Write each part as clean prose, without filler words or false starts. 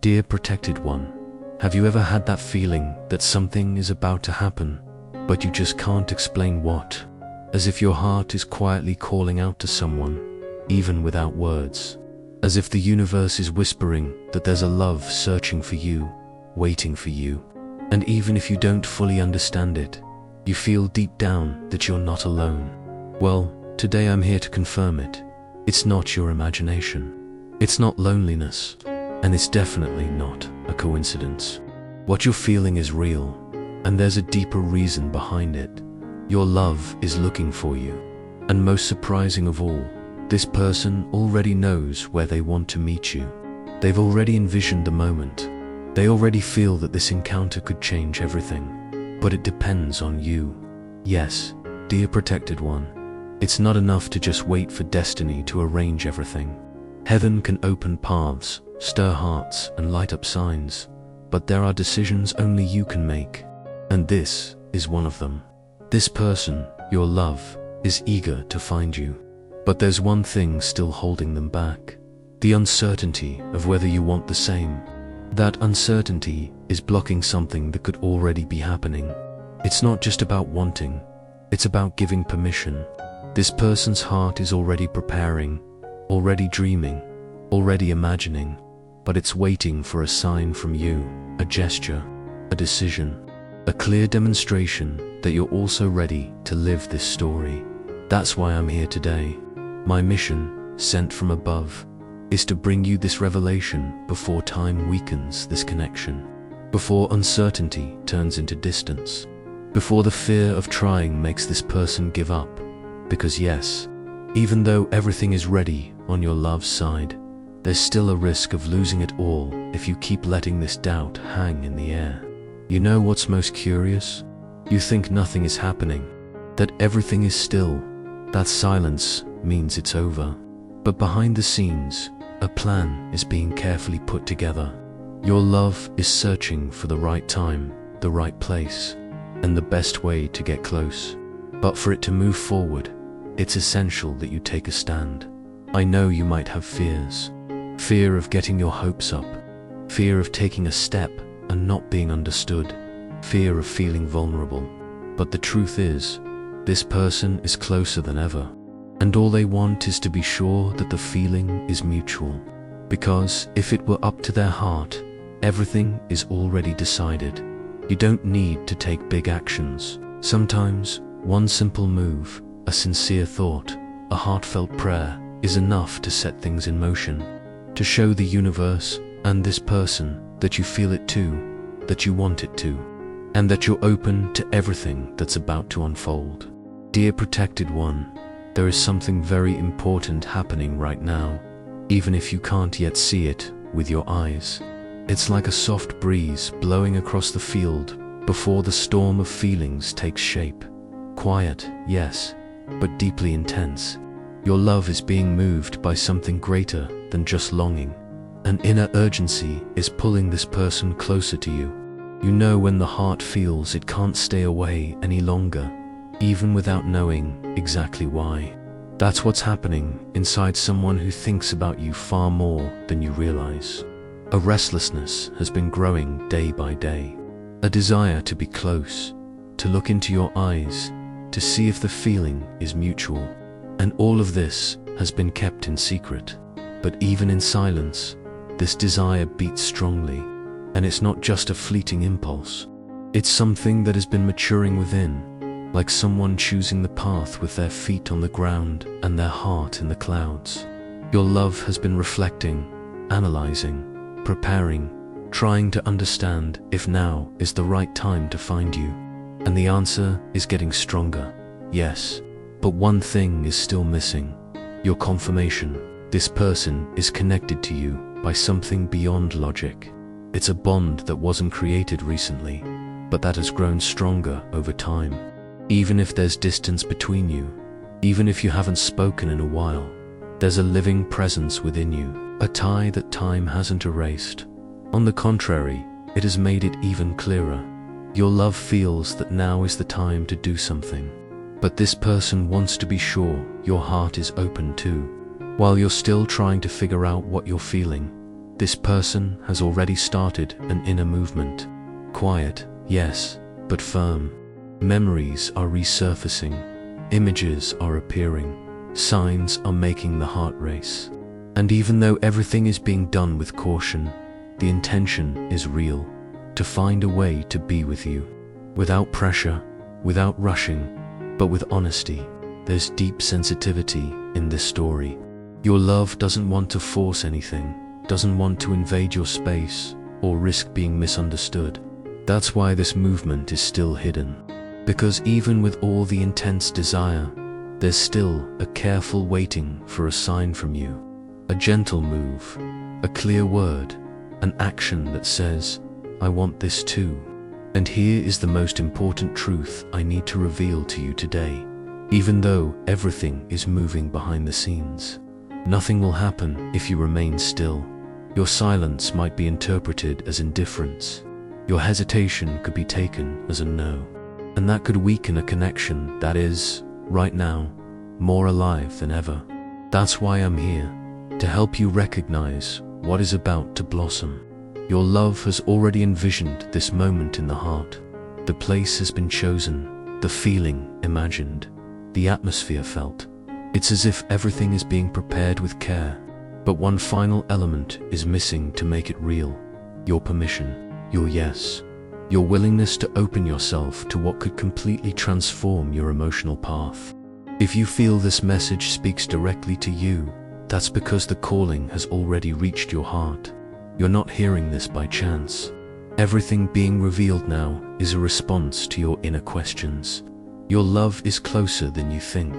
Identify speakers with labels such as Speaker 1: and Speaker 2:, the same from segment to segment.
Speaker 1: Dear protected one, have you ever had that feeling that something is about to happen, but you just can't explain what? As if your heart is quietly calling out to someone, even without words. As if the universe is whispering that there's a love searching for you, waiting for you. And even if you don't fully understand it, you feel deep down that you're not alone. Well, today I'm here to confirm it. It's not your imagination. It's not loneliness. And it's definitely not a coincidence. What you're feeling is real, and there's a deeper reason behind it. Your love is looking for you. And most surprising of all, this person already knows where they want to meet you. They've already envisioned the moment. They already feel that this encounter could change everything. But it depends on you. Yes, dear protected one, it's not enough to just wait for destiny to arrange everything. Heaven can open paths, stir hearts, and light up signs, but there are decisions only you can make. And this is one of them. This person, your love, is eager to find you. But there's one thing still holding them back. The uncertainty of whether you want the same. That uncertainty is blocking something that could already be happening. It's not just about wanting, it's about giving permission. This person's heart is already preparing, already dreaming, already imagining, but it's waiting for a sign from you, a gesture, a decision, a clear demonstration that you're also ready to live this story. That's why I'm here today. My mission, sent from above, is to bring you this revelation before time weakens this connection, before uncertainty turns into distance, before the fear of trying makes this person give up. Because yes, even though everything is ready on your love's side, there's still a risk of losing it all if you keep letting this doubt hang in the air. You know what's most curious? You think nothing is happening, that everything is still, that silence means it's over. But behind the scenes, a plan is being carefully put together. Your love is searching for the right time, the right place, and the best way to get close. But for it to move forward, it's essential that you take a stand. I know you might have fears. Fear of getting your hopes up. Fear of taking a step and not being understood. Fear of feeling vulnerable. But the truth is, this person is closer than ever. And all they want is to be sure that the feeling is mutual. Because if it were up to their heart, everything is already decided. You don't need to take big actions. Sometimes, one simple move, a sincere thought, a heartfelt prayer is enough to set things in motion. To show the universe and this person that you feel it too, that you want it to, and that you're open to everything that's about to unfold. Dear protected one, there is something very important happening right now, even if you can't yet see it with your eyes. It's like a soft breeze blowing across the field before the storm of feelings takes shape. Quiet, yes, but deeply intense. Your love is being moved by something greater than just longing. An inner urgency is pulling this person closer to you. You know when the heart feels it can't stay away any longer, even without knowing exactly why. That's what's happening inside someone who thinks about you far more than you realize. A restlessness has been growing day by day. A desire to be close, to look into your eyes, to see if the feeling is mutual. And all of this has been kept in secret. But even in silence, this desire beats strongly. And it's not just a fleeting impulse. It's something that has been maturing within, like someone choosing the path with their feet on the ground and their heart in the clouds. Your love has been reflecting, analyzing, preparing, trying to understand if now is the right time to find you. And the answer is getting stronger, yes. But one thing is still missing. Your confirmation. This person is connected to you by something beyond logic. It's a bond that wasn't created recently, but that has grown stronger over time. Even if there's distance between you, even if you haven't spoken in a while, there's a living presence within you, a tie that time hasn't erased. On the contrary, it has made it even clearer. Your love feels that now is the time to do something. But this person wants to be sure your heart is open too. While you're still trying to figure out what you're feeling, This person has already started an inner movement. Quiet, yes, but firm. Memories are resurfacing. Images are appearing. Signs are making the heart race. And even though everything is being done with caution, the intention is real, to find a way to be with you. Without pressure, without rushing, but with honesty. There's deep sensitivity in this story. Your love doesn't want to force anything, doesn't want to invade your space, or risk being misunderstood. That's why this movement is still hidden. Because even with all the intense desire, there's still a careful waiting for a sign from you. A gentle move, a clear word, an action that says, I want this too. And here is the most important truth I need to reveal to you today. Even though everything is moving behind the scenes, nothing will happen if you remain still. Your silence might be interpreted as indifference. Your hesitation could be taken as a no. And that could weaken a connection that is, right now, more alive than ever. That's why I'm here, to help you recognize what is about to blossom. Your love has already envisioned this moment in the heart. The place has been chosen, the feeling imagined, the atmosphere felt. It's as if everything is being prepared with care, but one final element is missing to make it real. Your permission, your yes, your willingness to open yourself to what could completely transform your emotional path. If you feel this message speaks directly to you, that's because the calling has already reached your heart. You're not hearing this by chance. Everything being revealed now is a response to your inner questions. Your love is closer than you think,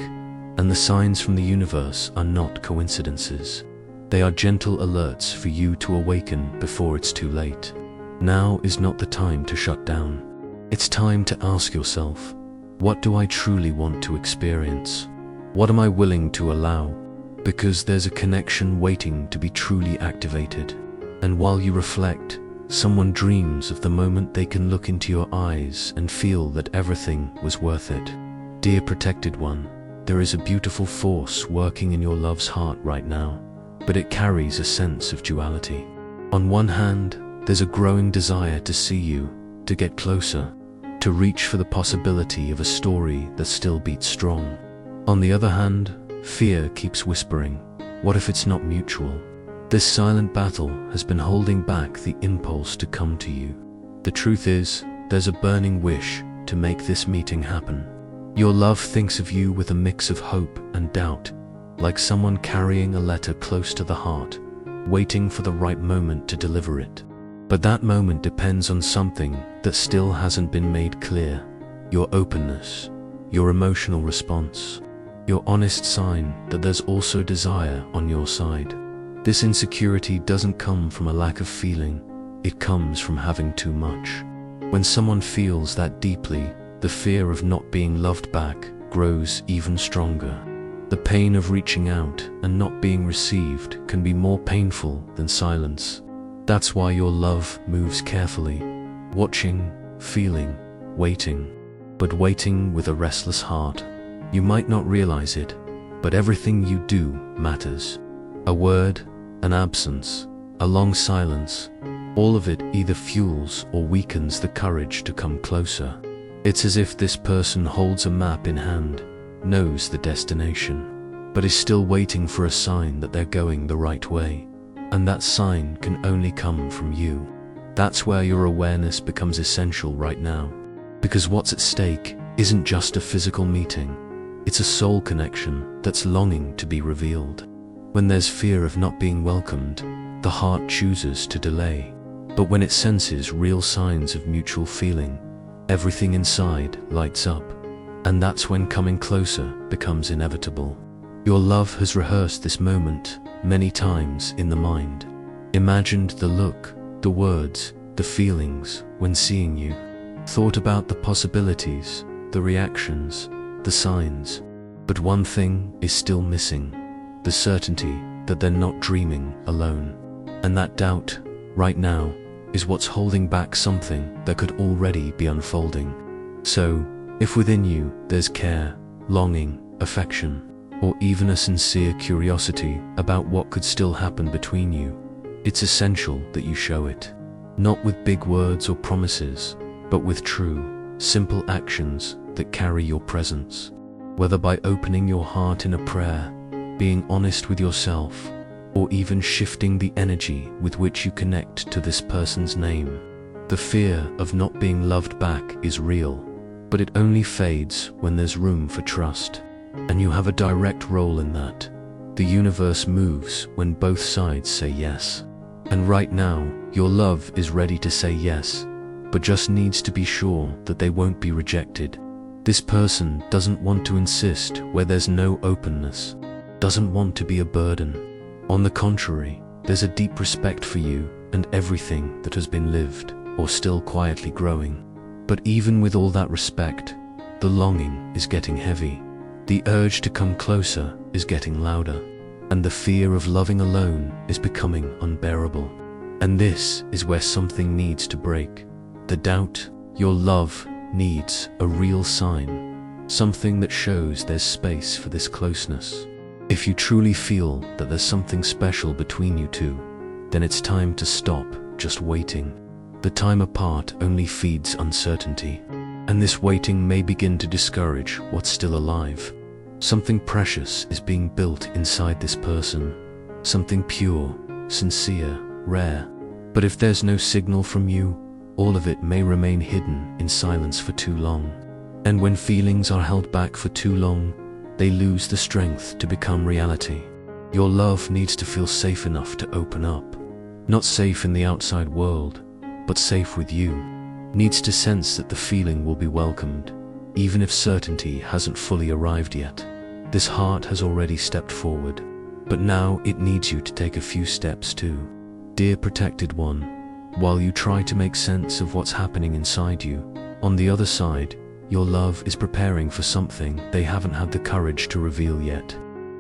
Speaker 1: and the signs from the universe are not coincidences. They are gentle alerts for you to awaken before it's too late. Now is not the time to shut down. It's time to ask yourself, what do I truly want to experience? What am I willing to allow? Because there's a connection waiting to be truly activated. And while you reflect, someone dreams of the moment they can look into your eyes and feel that everything was worth it. Dear protected one, there is a beautiful force working in your love's heart right now, but it carries a sense of duality. On one hand, there's a growing desire to see you, to get closer, to reach for the possibility of a story that still beats strong. On the other hand, fear keeps whispering, what if it's not mutual? This silent battle has been holding back the impulse to come to you. The truth is, there's a burning wish to make this meeting happen. Your love thinks of you with a mix of hope and doubt, like someone carrying a letter close to the heart, waiting for the right moment to deliver it. But that moment depends on something that still hasn't been made clear. Your openness, your emotional response, your honest sign that there's also desire on your side. This insecurity doesn't come from a lack of feeling, it comes from having too much. When someone feels that deeply, the fear of not being loved back grows even stronger. The pain of reaching out and not being received can be more painful than silence. That's why your love moves carefully, watching, feeling, waiting, but waiting with a restless heart. You might not realize it, but everything you do matters. A word, an absence, a long silence, all of it either fuels or weakens the courage to come closer. It's as if this person holds a map in hand, knows the destination, but is still waiting for a sign that they're going the right way. And that sign can only come from you. That's where your awareness becomes essential right now. Because what's at stake isn't just a physical meeting, it's a soul connection that's longing to be revealed. When there's fear of not being welcomed, the heart chooses to delay. But when it senses real signs of mutual feeling, everything inside lights up. And that's when coming closer becomes inevitable. Your love has rehearsed this moment many times in the mind. Imagined the look, the words, the feelings when seeing you. Thought about the possibilities, the reactions, the signs. But one thing is still missing. The certainty that they're not dreaming alone. And that doubt, right now, is what's holding back something that could already be unfolding. So, if within you there's care, longing, affection, or even a sincere curiosity about what could still happen between you, It's essential that you show it, not with big words or promises, but with true, simple actions that carry your presence. Whether by opening your heart in a prayer, being honest with yourself, or even shifting the energy with which you connect to this person's name. The fear of not being loved back is real, but it only fades when there's room for trust. And you have a direct role in that. The universe moves when both sides say yes. And right now, your love is ready to say yes, but just needs to be sure that they won't be rejected. This person doesn't want to insist where there's no openness, doesn't want to be a burden. On the contrary, there's a deep respect for you and everything that has been lived or still quietly growing. But even with all that respect, the longing is getting heavy. The urge to come closer is getting louder, and the fear of loving alone is becoming unbearable. And this is where something needs to break. The doubt, your love, needs a real sign, something that shows there's space for this closeness. If you truly feel that there's something special between you two, then it's time to stop just waiting. The time apart only feeds uncertainty, and this waiting may begin to discourage what's still alive. Something precious is being built inside this person, something pure, sincere, rare. But if there's no signal from you, all of it may remain hidden in silence for too long. And when feelings are held back for too long, they lose the strength to become reality. Your love needs to feel safe enough to open up. Not safe in the outside world, but safe with you. Needs to sense that the feeling will be welcomed, even if certainty hasn't fully arrived yet. This heart has already stepped forward, but now it needs you to take a few steps too. Dear protected one, while you try to make sense of what's happening inside you, on the other side, your love is preparing for something they haven't had the courage to reveal yet.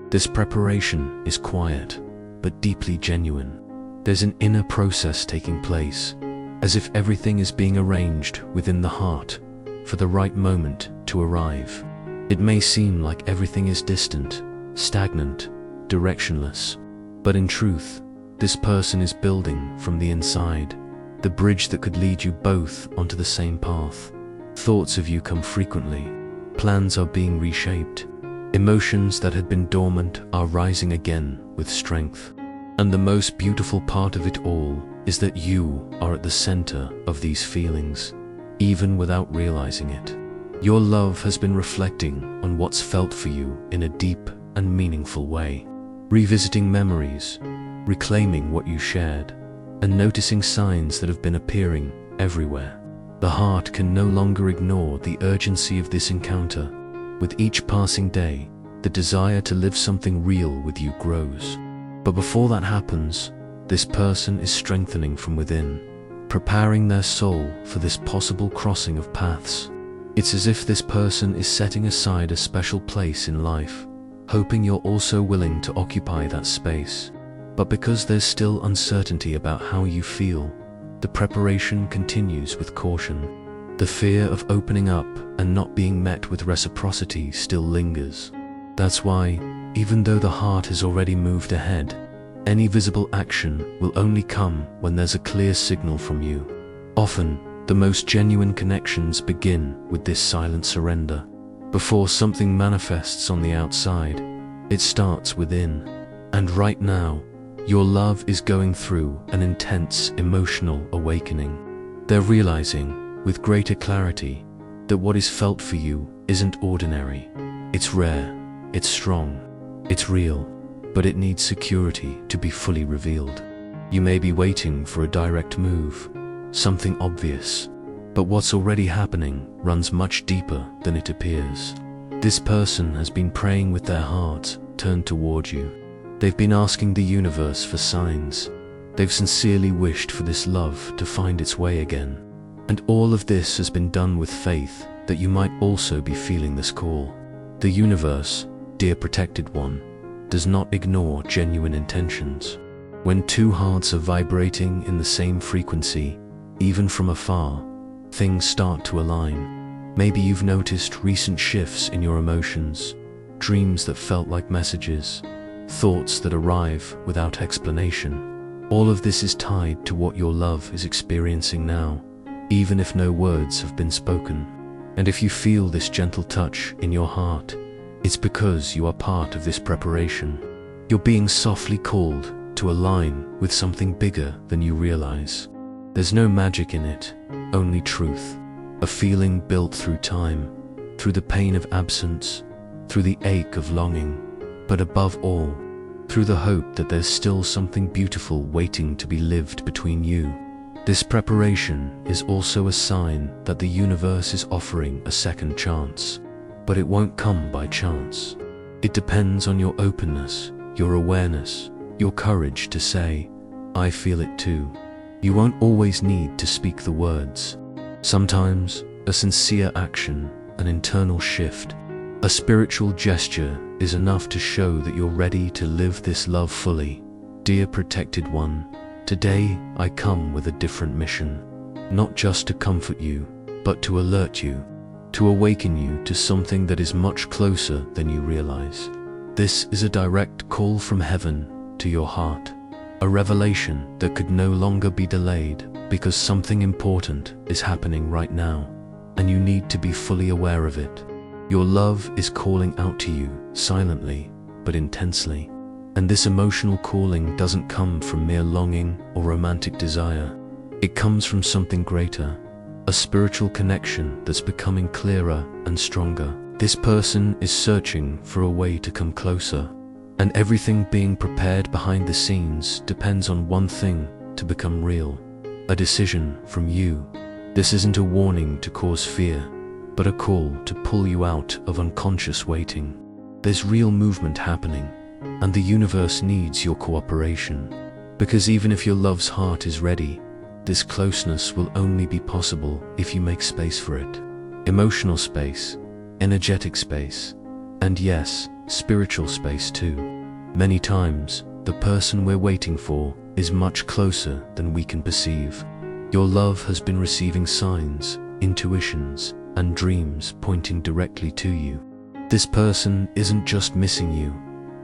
Speaker 1: This preparation is quiet, but deeply genuine. There's an inner process taking place, as if everything is being arranged within the heart for the right moment to arrive. It may seem like everything is distant, stagnant, directionless, but in truth, this person is building from the inside, the bridge that could lead you both onto the same path. Thoughts of you come frequently, plans are being reshaped, emotions that had been dormant are rising again with strength. And the most beautiful part of it all is that you are at the center of these feelings, even without realizing it. Your love has been reflecting on what's felt for you in a deep and meaningful way, revisiting memories, reclaiming what you shared, and noticing signs that have been appearing everywhere. The heart can no longer ignore the urgency of this encounter. With each passing day, the desire to live something real with you grows. But before that happens, this person is strengthening from within, preparing their soul for this possible crossing of paths. It's as if this person is setting aside a special place in life, hoping you're also willing to occupy that space. But because there's still uncertainty about how you feel, the preparation continues with caution. The fear of opening up and not being met with reciprocity still lingers. That's why, even though the heart has already moved ahead, any visible action will only come when there's a clear signal from you. Often, the most genuine connections begin with this silent surrender. Before something manifests on the outside, it starts within. And right now, your love is going through an intense emotional awakening. They're realizing, with greater clarity, that what is felt for you isn't ordinary. It's rare, it's strong, it's real, but it needs security to be fully revealed. You may be waiting for a direct move, something obvious, but what's already happening runs much deeper than it appears. This person has been praying with their heart turned toward you. They've been asking the universe for signs. They've sincerely wished for this love to find its way again. And all of this has been done with faith that you might also be feeling this call. The universe, dear protected one, does not ignore genuine intentions. When two hearts are vibrating in the same frequency, even from afar, things start to align. Maybe you've noticed recent shifts in your emotions, dreams that felt like messages, thoughts that arrive without explanation. All of this is tied to what your love is experiencing now, even if no words have been spoken. And if you feel this gentle touch in your heart, it's because you are part of this preparation. You're being softly called to align with something bigger than you realize. There's no magic in it, only truth. A feeling built through time, through the pain of absence, through the ache of longing, but above all, through the hope that there's still something beautiful waiting to be lived between you. This preparation is also a sign that the universe is offering a second chance, but it won't come by chance. It depends on your openness, your awareness, your courage to say, "I feel it too." You won't always need to speak the words. Sometimes, a sincere action, an internal shift, a spiritual gesture is enough to show that you're ready to live this love fully. Dear protected one, today I come with a different mission. Not just to comfort you, but to alert you, to awaken you to something that is much closer than you realize. This is a direct call from heaven to your heart, a revelation that could no longer be delayed because something important is happening right now, and you need to be fully aware of it. Your love is calling out to you, silently, but intensely. And this emotional calling doesn't come from mere longing or romantic desire. It comes from something greater, a spiritual connection that's becoming clearer and stronger. This person is searching for a way to come closer, and everything being prepared behind the scenes depends on one thing to become real, a decision from you. This isn't a warning to cause fear, but a call to pull you out of unconscious waiting. There's real movement happening, and the universe needs your cooperation. Because even if your love's heart is ready, this closeness will only be possible if you make space for it. Emotional space, energetic space, and yes, spiritual space too. Many times, the person we're waiting for is much closer than we can perceive. Your love has been receiving signs, intuitions, and dreams pointing directly to you. This person isn't just missing you.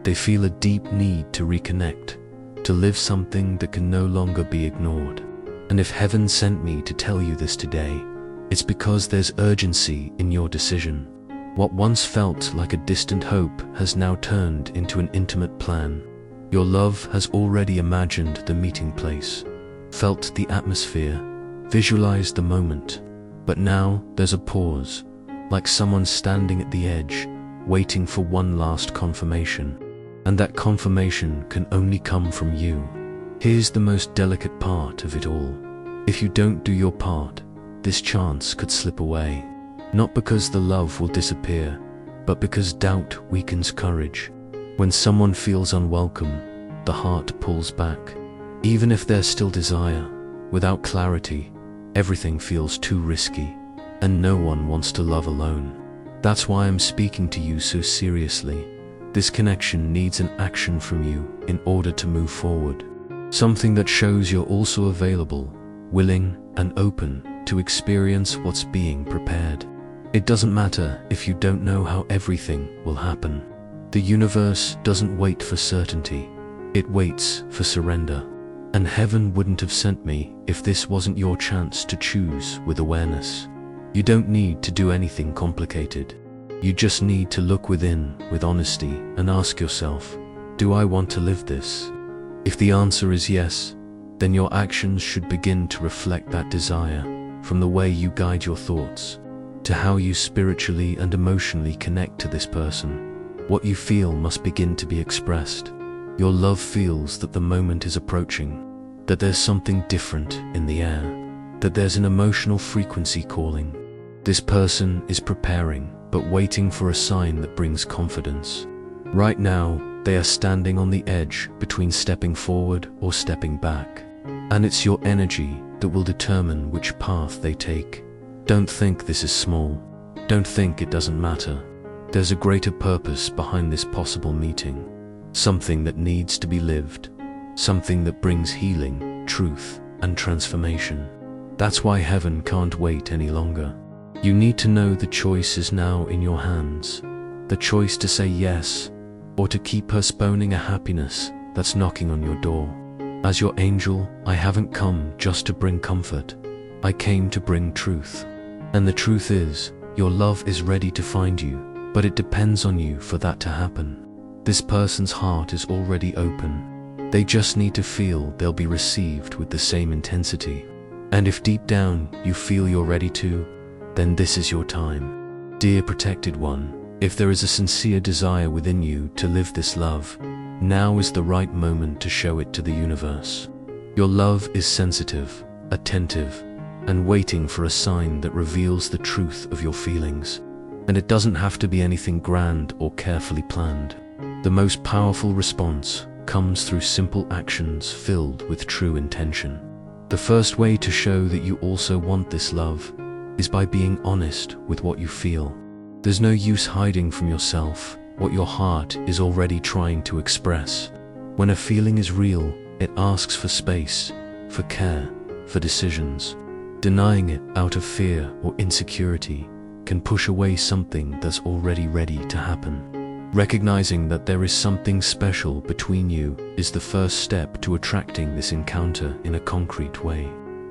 Speaker 1: They feel a deep need to reconnect, to live something that can no longer be ignored. And if heaven sent me to tell you this today, it's because there's urgency in your decision. What once felt like a distant hope has now turned into an intimate plan. Your love has already imagined the meeting place, felt the atmosphere, visualized the moment. But now there's a pause, like someone standing at the edge, waiting for one last confirmation. And that confirmation can only come from you. Here's the most delicate part of it all. If you don't do your part, this chance could slip away. Not because the love will disappear, but because doubt weakens courage. When someone feels unwelcome, the heart pulls back. Even if there's still desire, without clarity, everything feels too risky, and no one wants to love alone. That's why I'm speaking to you so seriously. This connection needs an action from you in order to move forward. Something that shows you're also available, willing, and open to experience what's being prepared. It doesn't matter if you don't know how everything will happen. The universe doesn't wait for certainty. It waits for surrender. And heaven wouldn't have sent me if this wasn't your chance to choose with awareness. You don't need to do anything complicated. You just need to look within with honesty and ask yourself, do I want to live this? If the answer is yes, then your actions should begin to reflect that desire, from the way you guide your thoughts, to how you spiritually and emotionally connect to this person. What you feel must begin to be expressed. Your love feels that the moment is approaching, that there's something different in the air, that there's an emotional frequency calling. This person is preparing, but waiting for a sign that brings confidence. Right now, they are standing on the edge between stepping forward or stepping back. And it's your energy that will determine which path they take. Don't think this is small. Don't think it doesn't matter. There's a greater purpose behind this possible meeting. Something that needs to be lived. Something that brings healing, truth, and transformation. That's why heaven can't wait any longer. You need to know the choice is now in your hands. The choice to say yes, or to keep postponing a happiness that's knocking on your door. As your angel, I haven't come just to bring comfort. I came to bring truth. And the truth is, your love is ready to find you, but it depends on you for that to happen. This person's heart is already open. They just need to feel they'll be received with the same intensity. And if deep down you feel you're ready to, then this is your time. Dear protected one, if there is a sincere desire within you to live this love, now is the right moment to show it to the universe. Your love is sensitive, attentive, and waiting for a sign that reveals the truth of your feelings. And it doesn't have to be anything grand or carefully planned. The most powerful response comes through simple actions filled with true intention. The first way to show that you also want this love is by being honest with what you feel. There's no use hiding from yourself what your heart is already trying to express. When a feeling is real, it asks for space, for care, for decisions. Denying it out of fear or insecurity can push away something that's already ready to happen. Recognizing that there is something special between you is the first step to attracting this encounter in a concrete way.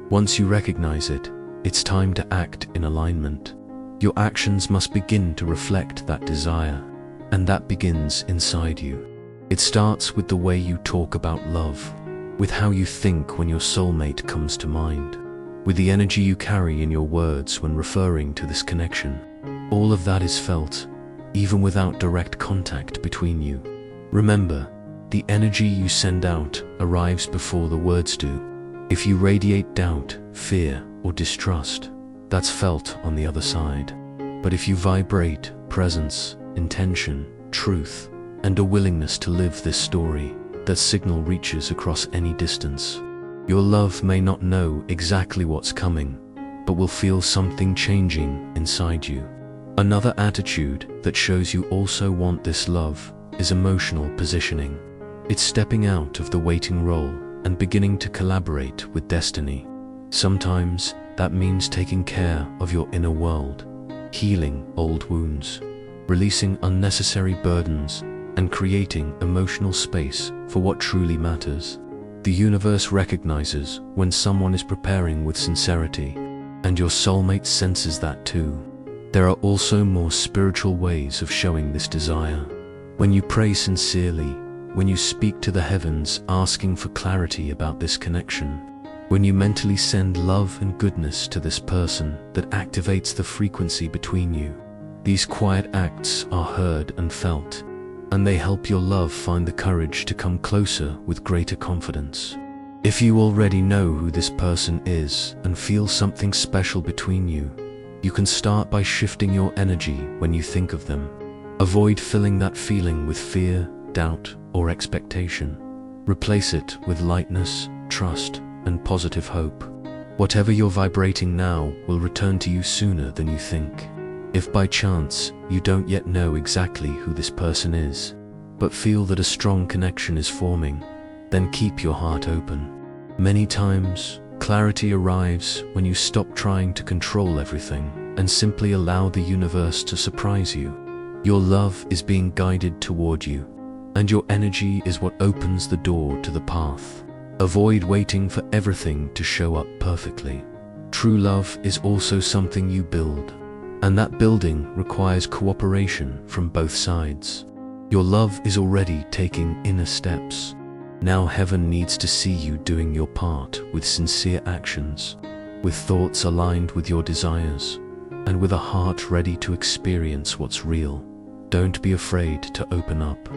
Speaker 1: Once you recognize it, it's time to act in alignment. Your actions must begin to reflect that desire, and that begins inside you. It starts with the way you talk about love, with how you think when your soulmate comes to mind, with the energy you carry in your words when referring to this connection. All of that is felt, even without direct contact between you. Remember, the energy you send out arrives before the words do. If you radiate doubt, fear, or distrust, that's felt on the other side. But if you vibrate presence, intention, truth, and a willingness to live this story, that signal reaches across any distance. Your love may not know exactly what's coming, but will feel something changing inside you. Another attitude that shows you also want this love is emotional positioning. It's stepping out of the waiting role and beginning to collaborate with destiny. Sometimes that means taking care of your inner world, healing old wounds, releasing unnecessary burdens, and creating emotional space for what truly matters. The universe recognizes when someone is preparing with sincerity, and your soulmate senses that too. There are also more spiritual ways of showing this desire. When you pray sincerely, when you speak to the heavens asking for clarity about this connection, when you mentally send love and goodness to this person that activates the frequency between you, these quiet acts are heard and felt, and they help your love find the courage to come closer with greater confidence. If you already know who this person is and feel something special between you, you can start by shifting your energy when you think of them. Avoid filling that feeling with fear, doubt, or expectation. Replace it with lightness, trust, and positive hope. Whatever you're vibrating now will return to you sooner than you think. If by chance you don't yet know exactly who this person is, but feel that a strong connection is forming, then keep your heart open. Many times, clarity arrives when you stop trying to control everything and simply allow the universe to surprise you. Your love is being guided toward you, and your energy is what opens the door to the path. Avoid waiting for everything to show up perfectly. True love is also something you build, and that building requires cooperation from both sides. Your love is already taking inner steps. Now heaven needs to see you doing your part with sincere actions, with thoughts aligned with your desires, and with a heart ready to experience what's real. Don't be afraid to open up.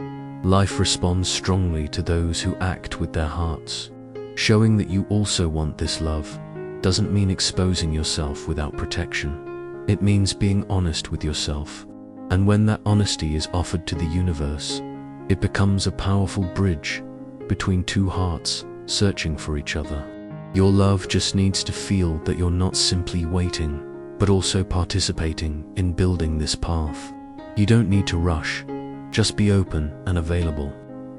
Speaker 1: Life responds strongly to those who act with their hearts. Showing that you also want this love doesn't mean exposing yourself without protection. It means being honest with yourself. And when that honesty is offered to the universe, it becomes a powerful bridge between two hearts searching for each other. Your love just needs to feel that you're not simply waiting, but also participating in building this path. You don't need to rush, just be open and available,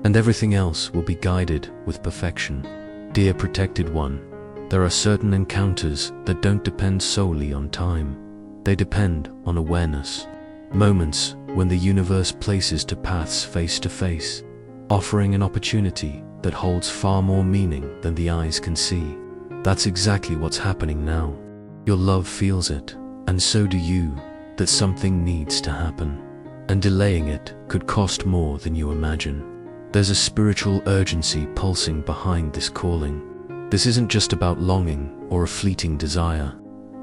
Speaker 1: and everything else will be guided with perfection. Dear protected one, there are certain encounters that don't depend solely on time. They depend on awareness. Moments when the universe places two paths face to face, offering an opportunity that holds far more meaning than the eyes can see. That's exactly what's happening now. Your love feels it, and so do you, that something needs to happen. And delaying it could cost more than you imagine. There's a spiritual urgency pulsing behind this calling. This isn't just about longing or a fleeting desire.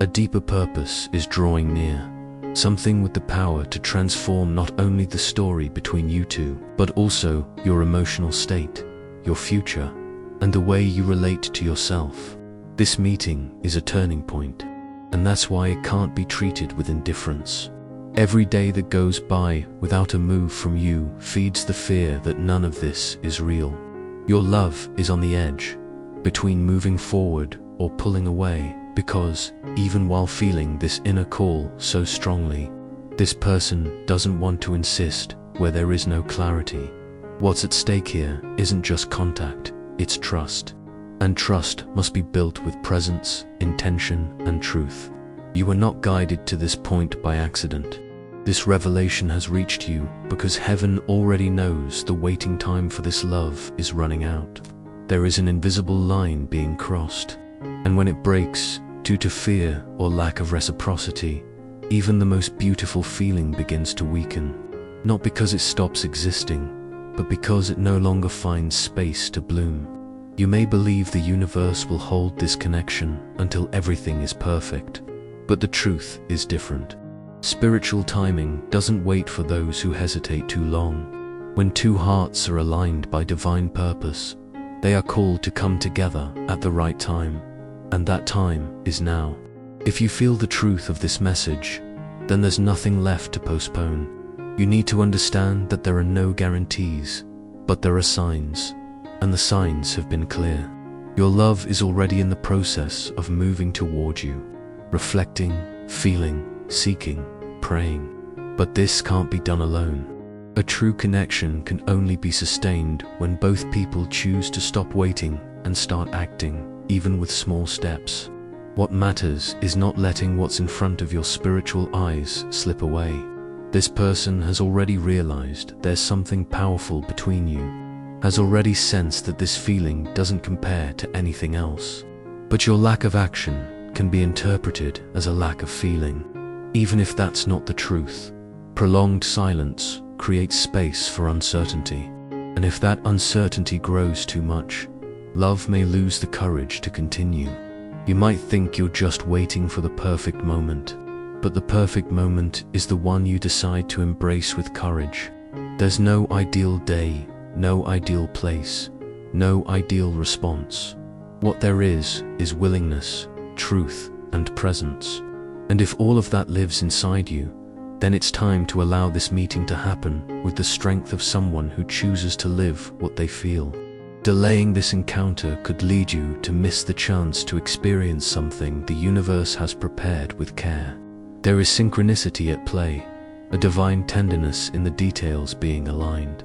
Speaker 1: A deeper purpose is drawing near. Something with the power to transform not only the story between you two, but also your emotional state, your future, and the way you relate to yourself. This meeting is a turning point, and that's why it can't be treated with indifference. Every day that goes by without a move from you feeds the fear that none of this is real. Your love is on the edge, between moving forward or pulling away, because even while feeling this inner call so strongly, this person doesn't want to insist where there is no clarity. What's at stake here isn't just contact, it's trust. And trust must be built with presence, intention, and truth. You were not guided to this point by accident. This revelation has reached you because heaven already knows the waiting time for this love is running out. There is an invisible line being crossed, and when it breaks, due to fear or lack of reciprocity, even the most beautiful feeling begins to weaken. Not because it stops existing, but because it no longer finds space to bloom. You may believe the universe will hold this connection until everything is perfect, but the truth is different. Spiritual timing doesn't wait for those who hesitate too long. When two hearts are aligned by divine purpose, they are called to come together at the right time, and that time is now. If you feel the truth of this message, then there's nothing left to postpone. You need to understand that there are no guarantees, but there are signs, and the signs have been clear. Your love is already in the process of moving toward you, reflecting, feeling, seeking, praying. But this can't be done alone. A true connection can only be sustained when both people choose to stop waiting and start acting, even with small steps. What matters is not letting what's in front of your spiritual eyes slip away. This person has already realized there's something powerful between you, has already sensed that this feeling doesn't compare to anything else. But your lack of action can be interpreted as a lack of feeling, even if that's not the truth. Prolonged silence creates space for uncertainty, and if that uncertainty grows too much, love may lose the courage to continue. You might think you're just waiting for the perfect moment, but the perfect moment is the one you decide to embrace with courage. There's no ideal day, no ideal place, no ideal response. What there is willingness, truth, and presence. And if all of that lives inside you, then it's time to allow this meeting to happen with the strength of someone who chooses to live what they feel. Delaying this encounter could lead you to miss the chance to experience something the universe has prepared with care. There is synchronicity at play, a divine tenderness in the details being aligned.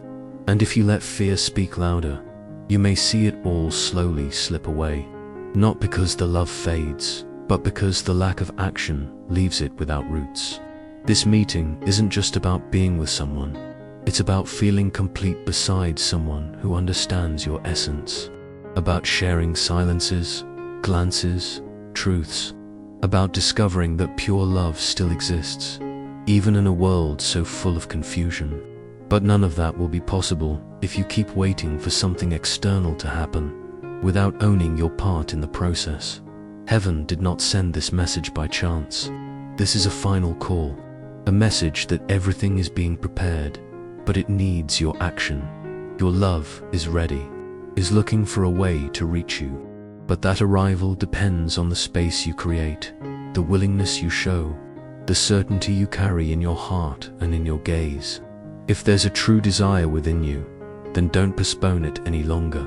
Speaker 1: And if you let fear speak louder, you may see it all slowly slip away. Not because the love fades, but because the lack of action leaves it without roots. This meeting isn't just about being with someone. It's about feeling complete beside someone who understands your essence. About sharing silences, glances, truths. About discovering that pure love still exists, even in a world so full of confusion. But none of that will be possible if you keep waiting for something external to happen, without owning your part in the process. Heaven did not send this message by chance. This is a final call, a message that everything is being prepared, but it needs your action. Your love is ready, is looking for a way to reach you. But that arrival depends on the space you create, the willingness you show, the certainty you carry in your heart and in your gaze. If there's a true desire within you, then don't postpone it any longer.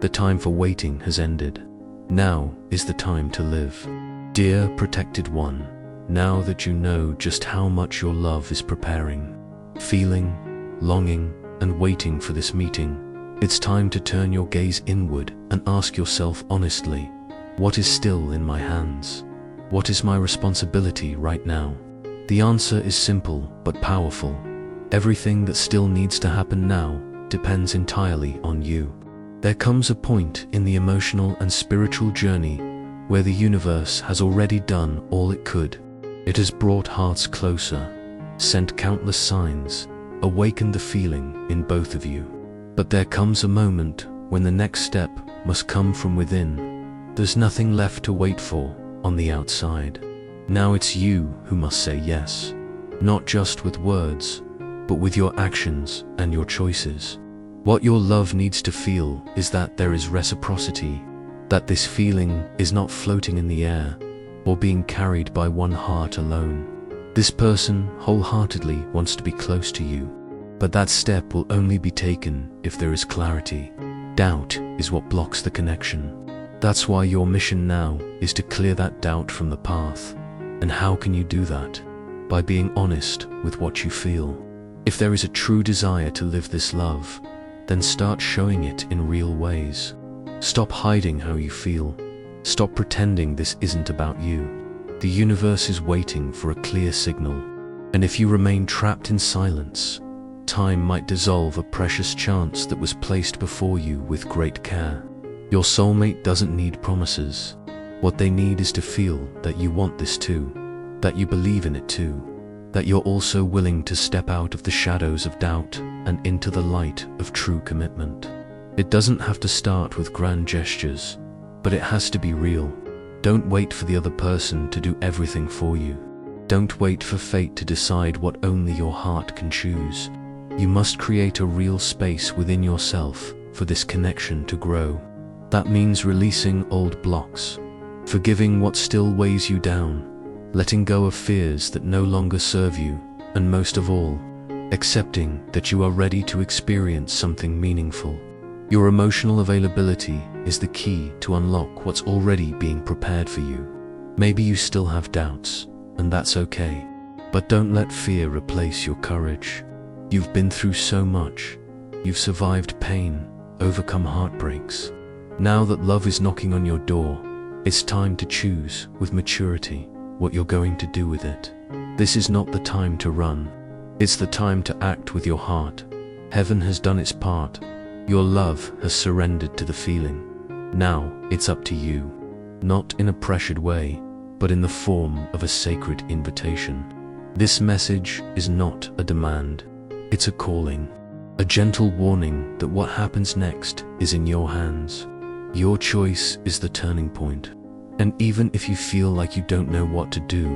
Speaker 1: The time for waiting has ended. Now is the time to live. Dear protected one, now that you know just how much your love is preparing, feeling, longing, and waiting for this meeting, it's time to turn your gaze inward and ask yourself honestly, what is still in my hands? What is my responsibility right now? The answer is simple but powerful. Everything that still needs to happen now depends entirely on you. There comes a point in the emotional and spiritual journey where the universe has already done all it could. It has brought hearts closer, sent countless signs, awakened the feeling in both of you. But there comes a moment when the next step must come from within. There's nothing left to wait for on the outside. Now it's you who must say yes, not just with words, but with your actions and your choices. What your love needs to feel is that there is reciprocity, that this feeling is not floating in the air or being carried by one heart alone. This person wholeheartedly wants to be close to you, but that step will only be taken if there is clarity. Doubt is what blocks the connection. That's why your mission now is to clear that doubt from the path. And how can you do that? By being honest with what you feel. If there is a true desire to live this love, then start showing it in real ways. Stop hiding how you feel. Stop pretending this isn't about you. The universe is waiting for a clear signal. And if you remain trapped in silence, time might dissolve a precious chance that was placed before you with great care. Your soulmate doesn't need promises. What they need is to feel that you want this too, that you believe in it too, that you're also willing to step out of the shadows of doubt and into the light of true commitment. It doesn't have to start with grand gestures, but it has to be real. Don't wait for the other person to do everything for you. Don't wait for fate to decide what only your heart can choose. You must create a real space within yourself for this connection to grow. That means releasing old blocks, forgiving what still weighs you down, letting go of fears that no longer serve you, and most of all, accepting that you are ready to experience something meaningful. Your emotional availability is the key to unlock what's already being prepared for you. Maybe you still have doubts, and that's okay. But don't let fear replace your courage. You've been through so much. You've survived pain, overcome heartbreaks. Now that love is knocking on your door, it's time to choose with maturity what you're going to do with it. This is not the time to run. It's the time to act with your heart. Heaven has done its part. Your love has surrendered to the feeling. Now it's up to you, not in a pressured way, but in the form of a sacred invitation. This message is not a demand. It's a calling, a gentle warning that what happens next is in your hands. Your choice is the turning point. And even if you feel like you don't know what to do,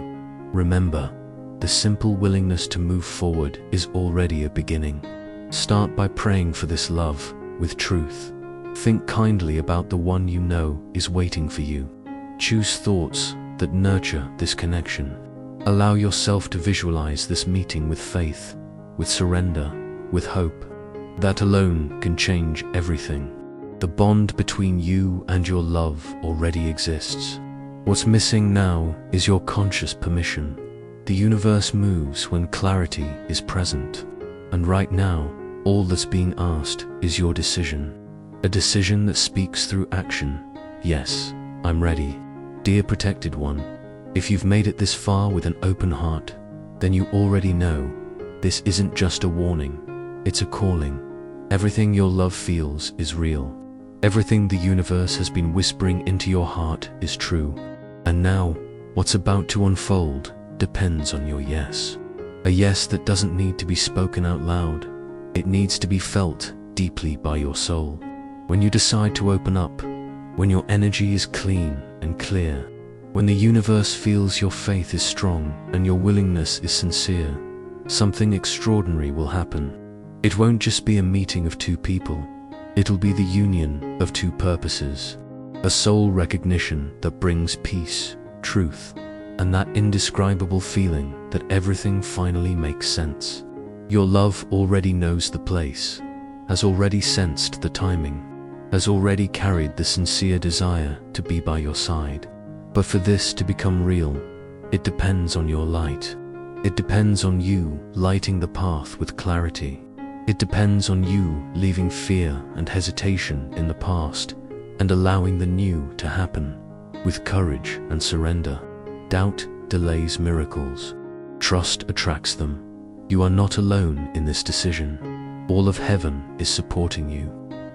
Speaker 1: remember, the simple willingness to move forward is already a beginning. Start by praying for this love with truth. Think kindly about the one you know is waiting for you. Choose thoughts that nurture this connection. Allow yourself to visualize this meeting with faith, with surrender, with hope. That alone can change everything. The bond between you and your love already exists. What's missing now is your conscious permission. The universe moves when clarity is present. And right now, all that's being asked is your decision. A decision that speaks through action. Yes, I'm ready. Dear protected one, if you've made it this far with an open heart, then you already know this isn't just a warning, it's a calling. Everything your love feels is real. Everything the universe has been whispering into your heart is true. And now, what's about to unfold depends on your yes. A yes that doesn't need to be spoken out loud. It needs to be felt deeply by your soul. When you decide to open up, when your energy is clean and clear, when the universe feels your faith is strong and your willingness is sincere, something extraordinary will happen. It won't just be a meeting of two people. It'll be the union of two purposes. A soul recognition that brings peace, truth, and that indescribable feeling that everything finally makes sense. Your love already knows the place, has already sensed the timing, has already carried the sincere desire to be by your side. But for this to become real, it depends on your light. It depends on you lighting the path with clarity. It depends on you leaving fear and hesitation in the past and allowing the new to happen with courage and surrender. Doubt delays miracles. Trust attracts them. You are not alone in this decision. All of heaven is supporting you.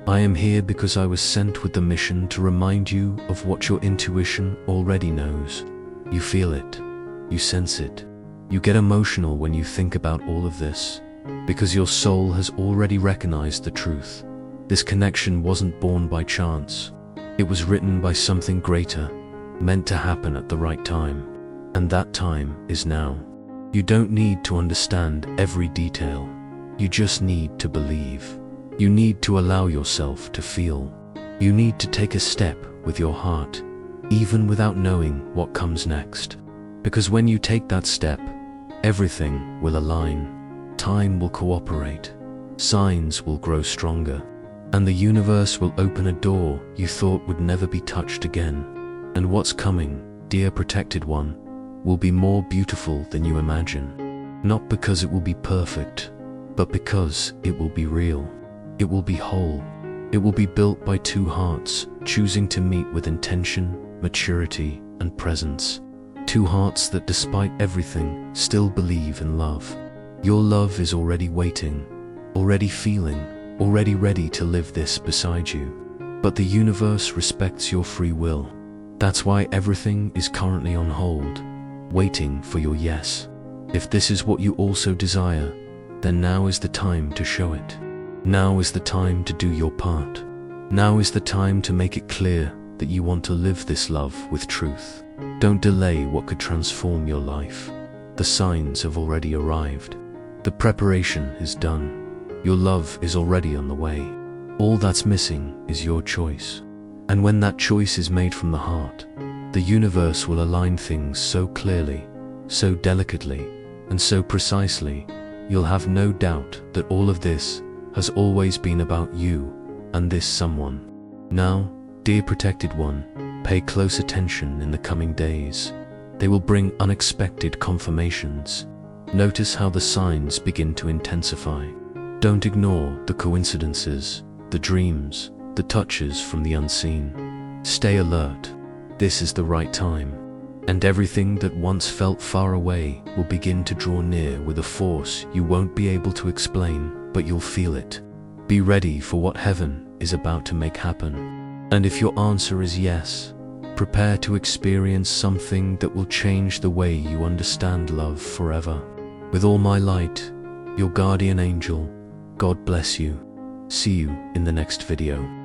Speaker 1: I am here because I was sent with the mission to remind you of what your intuition already knows. You feel it. You sense it. You get emotional when you think about all of this, because your soul has already recognized the truth. This connection wasn't born by chance. It was written by something greater, meant to happen at the right time. And that time is now. You don't need to understand every detail. You just need to believe. You need to allow yourself to feel. You need to take a step with your heart, even without knowing what comes next. Because when you take that step, everything will align. Time will cooperate. Signs will grow stronger. And the universe will open a door you thought would never be touched again. And what's coming, dear protected one, will be more beautiful than you imagine. Not because it will be perfect, but because it will be real. It will be whole. It will be built by two hearts, choosing to meet with intention, maturity, and presence. Two hearts that, despite everything, still believe in love. Your love is already waiting, already feeling, already ready to live this beside you. But the universe respects your free will. That's why everything is currently on hold, waiting for your yes. If this is what you also desire, then now is the time to show it. Now is the time to do your part. Now is the time to make it clear that you want to live this love with truth. Don't delay what could transform your life. The signs have already arrived. The preparation is done. Your love is already on the way. All that's missing is your choice. And when that choice is made from the heart, the universe will align things so clearly, so delicately, and so precisely, you'll have no doubt that all of this has always been about you and this someone. Now, dear protected one, pay close attention in the coming days. They will bring unexpected confirmations. Notice how the signs begin to intensify. Don't ignore the coincidences, the dreams, the touches from the unseen. Stay alert. This is the right time. And everything that once felt far away will begin to draw near with a force you won't be able to explain, but you'll feel it. Be ready for what heaven is about to make happen. And if your answer is yes, prepare to experience something that will change the way you understand love forever. With all my light, your guardian angel, God bless you. See you in the next video.